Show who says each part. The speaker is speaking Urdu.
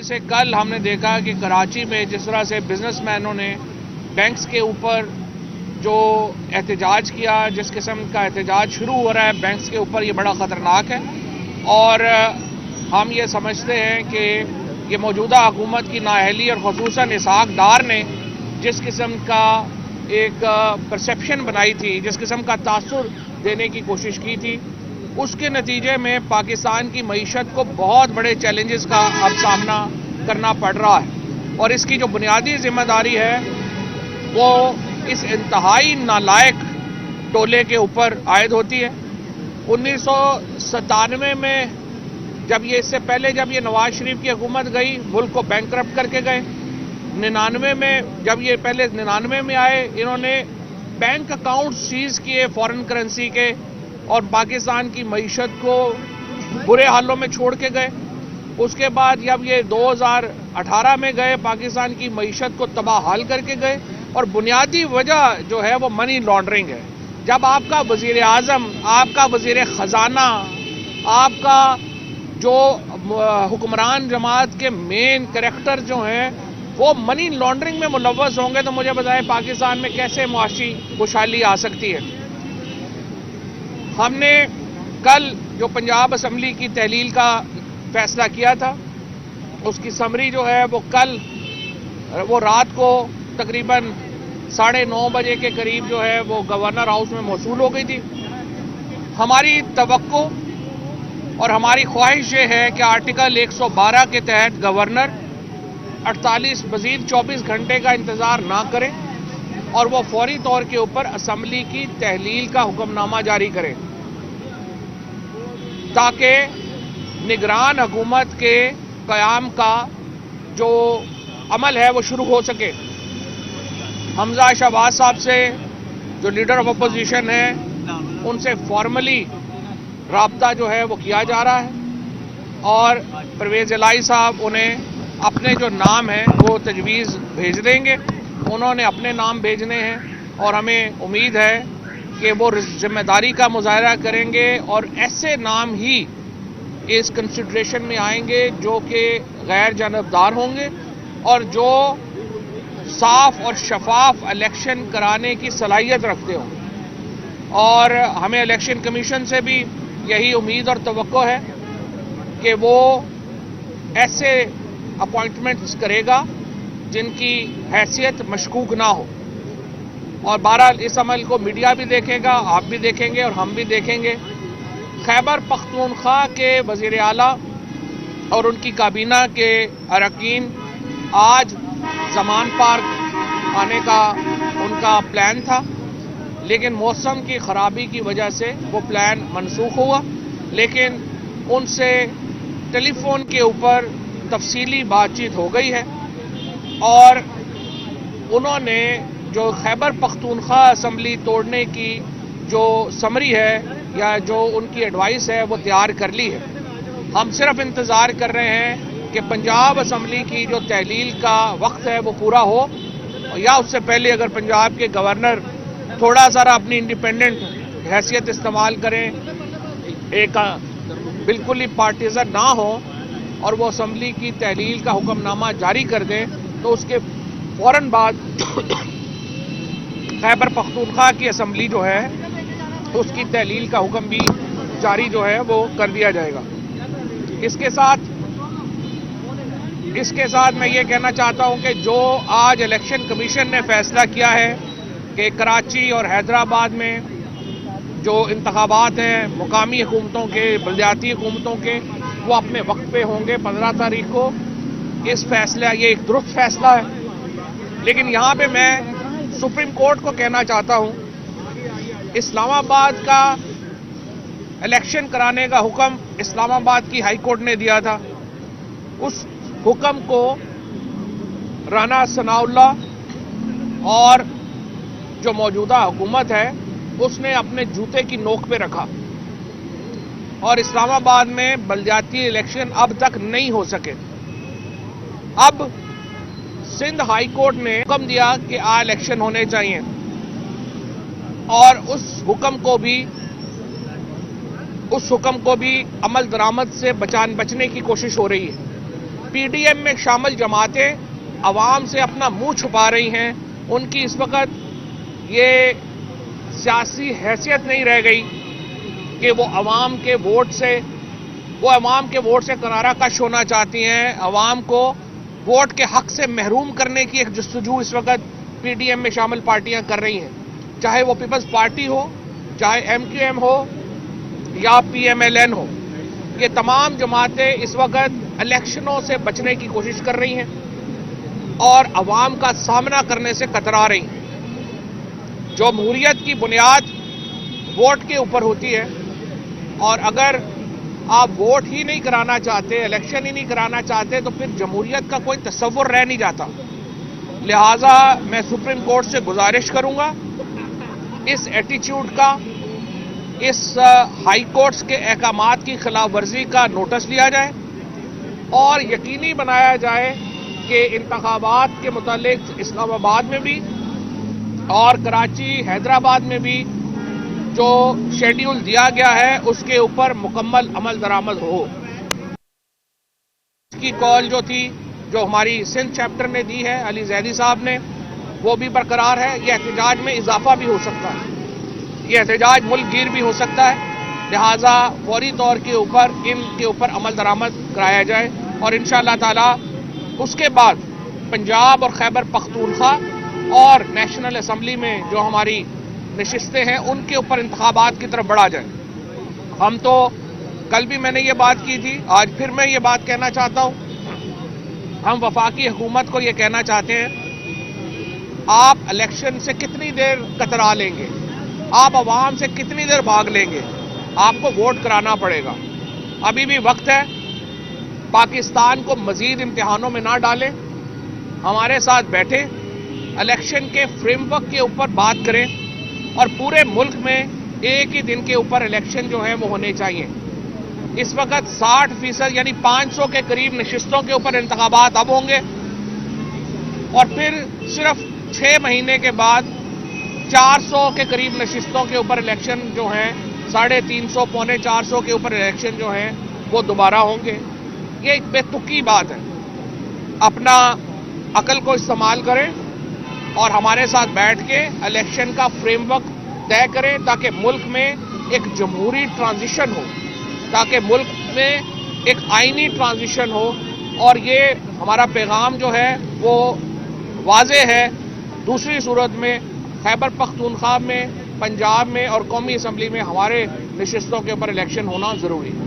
Speaker 1: جیسے کل ہم نے دیکھا کہ کراچی میں جس طرح سے بزنس مینوں نے بینکس کے اوپر جو احتجاج کیا، جس قسم کا احتجاج شروع ہو رہا ہے بینکس کے اوپر، یہ بڑا خطرناک ہے اور ہم یہ سمجھتے ہیں کہ یہ موجودہ حکومت کی نااہلی اور خصوصاً اسحاق ڈار نے جس قسم کا ایک پرسیپشن بنائی تھی، جس قسم کا تاثر دینے کی کوشش کی تھی، اس کے نتیجے میں پاکستان کی معیشت کو بہت بڑے چیلنجز کا اب سامنا کرنا پڑ رہا ہے اور اس کی جو بنیادی ذمہ داری ہے وہ اس انتہائی نالائق ٹولے کے اوپر عائد ہوتی ہے۔ 1997 میں جب یہ اس سے پہلے جب یہ نواز شریف کی حکومت گئی، ملک کو بینکرپٹ کر کے گئے۔ 99 میں جب یہ پہلے 99 میں آئے، انہوں نے بینک اکاؤنٹ سیز کیے فارن کرنسی کے اور پاکستان کی معیشت کو برے حالوں میں چھوڑ کے گئے۔ اس کے بعد جب یہ 2018 میں گئے، پاکستان کی معیشت کو تباہ حال کر کے گئے اور بنیادی وجہ جو ہے وہ منی لانڈرنگ ہے۔ جب آپ کا وزیر اعظم، آپ کا وزیر خزانہ، آپ کا جو حکمران جماعت کے مین کریکٹر جو ہیں وہ منی لانڈرنگ میں ملوث ہوں گے تو مجھے بتائیں پاکستان میں کیسے معاشی خوشحالی آ سکتی ہے۔ ہم نے کل جو پنجاب اسمبلی کی تحلیل کا فیصلہ کیا تھا، اس کی سمری جو ہے وہ کل وہ رات کو تقریباً 9:30 بجے کے قریب جو ہے وہ گورنر ہاؤس میں موصول ہو گئی تھی۔ ہماری توقع اور ہماری خواہش یہ ہے کہ آرٹیکل 112 کے تحت گورنر 48 مزید 24 گھنٹے کا انتظار نہ کرے اور وہ فوری طور کے اوپر اسمبلی کی تحلیل کا حکم نامہ جاری کرے تاکہ نگران حکومت کے قیام کا جو عمل ہے وہ شروع ہو سکے۔ حمزہ شہباز صاحب سے جو لیڈر آف اپوزیشن ہیں ان سے فارملی رابطہ جو ہے وہ کیا جا رہا ہے اور پرویز الہی صاحب انہیں اپنے جو نام ہیں وہ تجویز بھیج دیں گے۔ انہوں نے اپنے نام بھیجنے ہیں اور ہمیں امید ہے کہ وہ ذمہ داری کا مظاہرہ کریں گے اور ایسے نام ہی اس کنسیڈریشن میں آئیں گے جو کہ غیر جانبدار ہوں گے اور جو صاف اور شفاف الیکشن کرانے کی صلاحیت رکھتے ہوں گے۔ اور ہمیں الیکشن کمیشن سے بھی یہی امید اور توقع ہے کہ وہ ایسے اپوائنٹمنٹس کرے گا جن کی حیثیت مشکوک نہ ہو اور بہرحال اس عمل کو میڈیا بھی دیکھے گا، آپ بھی دیکھیں گے اور ہم بھی دیکھیں گے۔ خیبر پختونخوا کے وزیر اعلیٰ اور ان کی کابینہ کے اراکین آج زمان پارک آنے کا ان کا پلان تھا، لیکن موسم کی خرابی کی وجہ سے وہ پلان منسوخ ہوا، لیکن ان سے ٹیلی فون کے اوپر تفصیلی بات چیت ہو گئی ہے اور انہوں نے جو خیبر پختونخوا اسمبلی توڑنے کی جو سمری ہے یا جو ان کی ایڈوائس ہے وہ تیار کر لی ہے۔ ہم صرف انتظار کر رہے ہیں کہ پنجاب اسمبلی کی جو تحلیل کا وقت ہے وہ پورا ہو یا اس سے پہلے اگر پنجاب کے گورنر تھوڑا سا اپنی انڈیپینڈنٹ حیثیت استعمال کریں، ایک بالکل ہی پارٹیزن نہ ہو اور وہ اسمبلی کی تحلیل کا حکم نامہ جاری کر دیں تو اس کے فوراً بعد خیبر پختونخوا کی اسمبلی جو ہے اس کی تحلیل کا حکم بھی جاری جو ہے وہ کر دیا جائے گا۔ اس کے ساتھ میں یہ کہنا چاہتا ہوں کہ جو آج الیکشن کمیشن نے فیصلہ کیا ہے کہ کراچی اور حیدرآباد میں جو انتخابات ہیں مقامی حکومتوں کے، بلدیاتی حکومتوں کے، وہ اپنے وقت پہ ہوں گے 15 تاریخ کو، اس فیصلہ یہ ایک درست فیصلہ ہے۔ لیکن یہاں پہ میں سپریم کورٹ کو کہنا چاہتا ہوں، اسلام آباد کا الیکشن کرانے کا حکم اسلام آباد کی ہائی کورٹ نے دیا تھا، اس حکم کو رانا ثناء اللہ اور جو موجودہ حکومت ہے اس نے اپنے جوتے کی نوک پہ رکھا اور اسلام آباد میں بلدیاتی الیکشن اب تک نہیں ہو سکے۔ اب سندھ ہائی کورٹ نے حکم دیا کہ الیکشن ہونے چاہیے اور اس حکم کو بھی عمل درآمد سے بچنے کی کوشش ہو رہی ہے۔ پی ڈی ایم میں شامل جماعتیں عوام سے اپنا منہ چھپا رہی ہیں. ان کی اس وقت یہ سیاسی حیثیت نہیں رہ گئی کہ وہ عوام کے ووٹ سے کنارہ کش ہونا چاہتی ہیں. عوام کو ووٹ کے حق سے محروم کرنے کی ایک جستجو اس وقت پی ڈی ایم میں شامل پارٹیاں کر رہی ہیں, چاہے وہ پیپلز پارٹی ہو, چاہے ایم کیو ایم ہو یا پی ایم ایل این ہو. یہ تمام جماعتیں اس وقت الیکشنوں سے بچنے کی کوشش کر رہی ہیں اور عوام کا سامنا کرنے سے کترا رہی ہیں. جمہوریت کی بنیاد ووٹ کے اوپر ہوتی ہے, اور اگر آپ ووٹ ہی نہیں کرانا چاہتے, الیکشن ہی نہیں کرانا چاہتے, تو پھر جمہوریت کا کوئی تصور رہ نہیں جاتا. لہٰذا میں سپریم کورٹ سے گزارش کروں گا اس ایٹیچیوڈ کا, اس ہائی کورٹس کے احکامات کی خلاف ورزی کا نوٹس لیا جائے اور یقینی بنایا جائے کہ انتخابات کے متعلق اسلام آباد میں بھی اور کراچی حیدرآباد میں بھی جو شیڈیول دیا گیا ہے اس کے اوپر مکمل عمل درآمد ہو. اس کی کال جو تھی, جو ہماری سندھ چیپٹر نے دی ہے علی زیدی صاحب نے, وہ بھی برقرار ہے. یہ احتجاج میں اضافہ بھی ہو سکتا ہے, یہ احتجاج ملک گیر بھی ہو سکتا ہے. لہذا فوری طور کے اوپر ان کے اوپر عمل درآمد کرایا جائے اور انشاءاللہ تعالی اس کے بعد پنجاب اور خیبر پختونخوا اور نیشنل اسمبلی میں جو ہماری نشستیں ہیں ان کے اوپر انتخابات کی طرف بڑھا جائے. ہم تو کل بھی میں نے یہ بات کی تھی, آج پھر میں یہ بات کہنا چاہتا ہوں. ہم وفاقی حکومت کو یہ کہنا چاہتے ہیں, آپ الیکشن سے کتنی دیر کترا لیں گے, آپ عوام سے کتنی دیر بھاگ لیں گے, آپ کو ووٹ کرانا پڑے گا. ابھی بھی وقت ہے, پاکستان کو مزید امتحانوں میں نہ ڈالیں, ہمارے ساتھ بیٹھیں, الیکشن کے فریم ورک کے اوپر بات کریں اور پورے ملک میں ایک ہی دن کے اوپر الیکشن جو ہیں وہ ہونے چاہیے. اس وقت 60% یعنی 500 کے قریب نشستوں کے اوپر انتخابات اب ہوں گے اور پھر صرف 6 مہینے کے بعد 400 کے قریب نشستوں کے اوپر الیکشن جو ہیں, 350 پونے 400 کے اوپر الیکشن جو ہیں وہ دوبارہ ہوں گے. یہ ایک بے تکی بات ہے. اپنا عقل کو استعمال کریں اور ہمارے ساتھ بیٹھ کے الیکشن کا فریم ورک طے کریں تاکہ ملک میں ایک جمہوری ٹرانزیشن ہو, تاکہ ملک میں ایک آئینی ٹرانزیشن ہو. اور یہ ہمارا پیغام جو ہے وہ واضح ہے. دوسری صورت میں خیبر پختونخوا میں, پنجاب میں اور قومی اسمبلی میں ہمارے نشستوں کے اوپر الیکشن ہونا ضروری ہے.